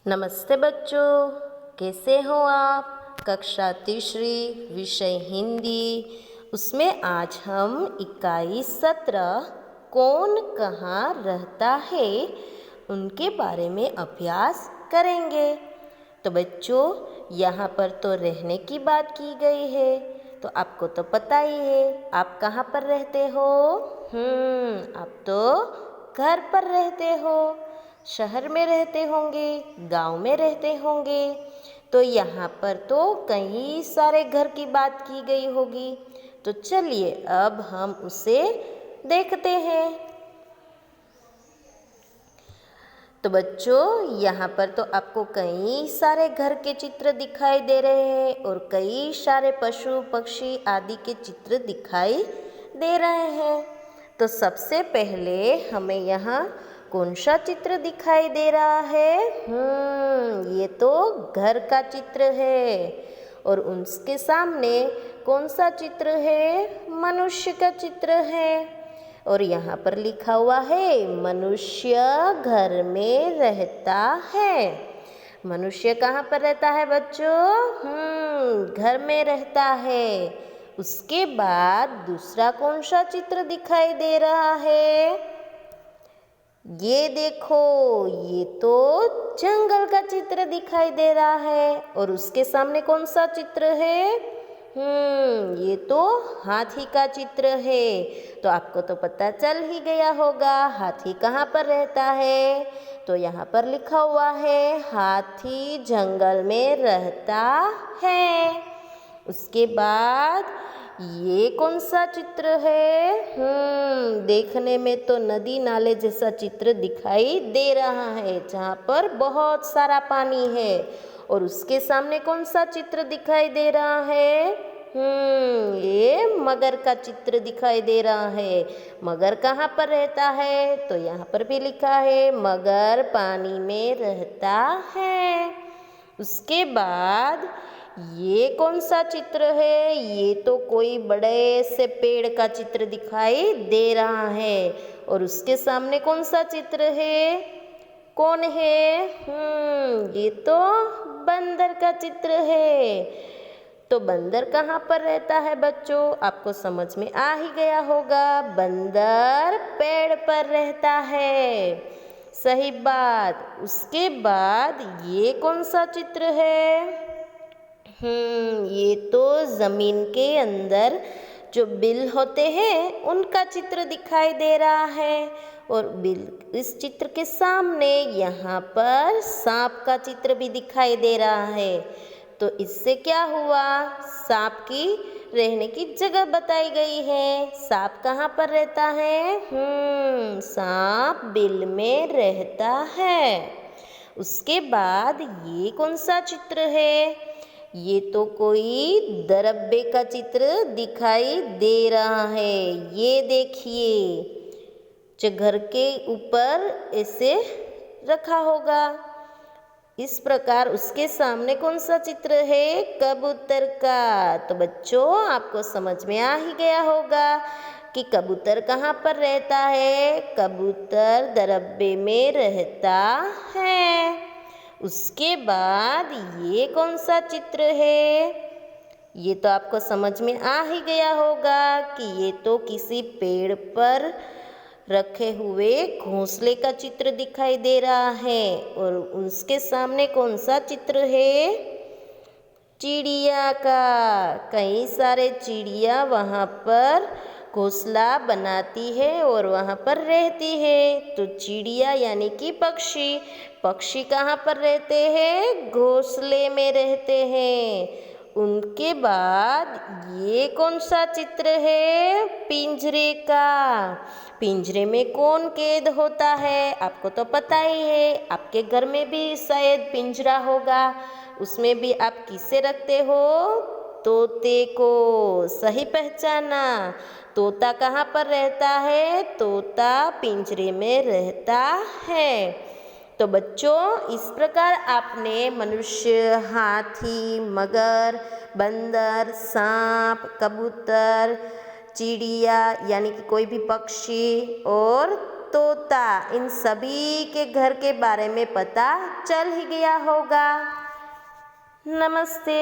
नमस्ते बच्चों, कैसे हो आप। कक्षा तीसरी विषय हिंदी, उसमें आज हम इकाई 17 कौन कहाँ रहता है उनके बारे में अभ्यास करेंगे। तो बच्चों, यहाँ पर तो रहने की बात की गई है, तो आपको तो पता ही है आप कहाँ पर रहते हो। आप तो घर पर रहते हो, शहर में रहते होंगे, गांव में रहते होंगे। तो यहाँ पर तो कई सारे घर की बात की गई होगी। तो चलिए अब हम उसे देखते हैं। तो बच्चों, यहाँ पर तो आपको कई सारे घर के चित्र दिखाई दे रहे हैं और कई सारे पशु पक्षी आदि के चित्र दिखाई दे रहे हैं। तो सबसे पहले हमें यहाँ कौन सा चित्र दिखाई दे रहा है। ये तो घर का चित्र है और उसके सामने कौन सा चित्र है, मनुष्य का चित्र है। और यहाँ पर लिखा हुआ है मनुष्य घर में रहता है। मनुष्य कहाँ पर रहता है बच्चों? घर में रहता है। उसके बाद दूसरा कौन सा चित्र दिखाई दे रहा है? ये देखो, ये तो जंगल का चित्र दिखाई दे रहा है। और उसके सामने कौन सा चित्र है? ये तो हाथी का चित्र है। तो आपको तो पता चल ही गया होगा हाथी कहाँ पर रहता है। तो यहाँ पर लिखा हुआ है हाथी जंगल में रहता है। उसके बाद ये कौन सा चित्र है? देखने में तो नदी नाले जैसा चित्र दिखाई दे रहा है, जहाँ पर बहुत सारा पानी है। और उसके सामने कौन सा चित्र दिखाई दे रहा है? ये मगर का चित्र दिखाई दे रहा है। मगर कहाँ पर रहता है? तो यहाँ पर भी लिखा है मगर पानी में रहता है। उसके बाद ये कौन सा चित्र है? ये तो कोई बड़े से पेड़ का चित्र दिखाई दे रहा है। और उसके सामने कौन सा चित्र है? कौन है? ये तो बंदर का चित्र है। तो बंदर कहाँ पर रहता है बच्चों? आपको समझ में आ ही गया होगा, बंदर पेड़ पर रहता है। सही बात। उसके बाद ये कौन सा चित्र है? ये तो जमीन के अंदर जो बिल होते हैं उनका चित्र दिखाई दे रहा है। और बिल, इस चित्र के सामने यहाँ पर सांप का चित्र भी दिखाई दे रहा है। तो इससे क्या हुआ? सांप की रहने की जगह बताई गई है। सांप कहाँ पर रहता है? सांप बिल में रहता है। उसके बाद ये कौन सा चित्र है? ये तो कोई दरब्बे का चित्र दिखाई दे रहा है। ये देखिए, जो घर के ऊपर ऐसे रखा होगा इस प्रकार। उसके सामने कौन सा चित्र है? कबूतर का। तो बच्चों, आपको समझ में आ ही गया होगा कि कबूतर कहाँ पर रहता है। कबूतर दरब्बे में रहता है। उसके बाद ये कौन सा चित्र है? ये तो आपको समझ में आ ही गया होगा कि ये तो किसी पेड़ पर रखे हुए घोंसले का चित्र दिखाई दे रहा है। और उसके सामने कौन सा चित्र है? चिड़िया का। कई सारे चिड़िया वहाँ पर घोंसला बनाती है और वहाँ पर रहती है। तो चिड़िया यानी कि पक्षी, पक्षी कहाँ पर रहते हैं? घोंसले में रहते हैं। उनके बाद ये कौन सा चित्र है? पिंजरे का। पिंजरे में कौन कैद होता है? आपको तो पता ही है। आपके घर में भी शायद पिंजरा होगा, उसमें भी आप किसे रखते हो? तोते को। सही पहचाना। तोता कहाँ पर रहता है? तोता पिंजरे में रहता है। तो बच्चों, इस प्रकार आपने मनुष्य, हाथी, मगर, बंदर, सांप, कबूतर, चिड़िया यानी कि कोई भी पक्षी और तोता, इन सभी के घर के बारे में पता चल ही गया होगा। नमस्ते।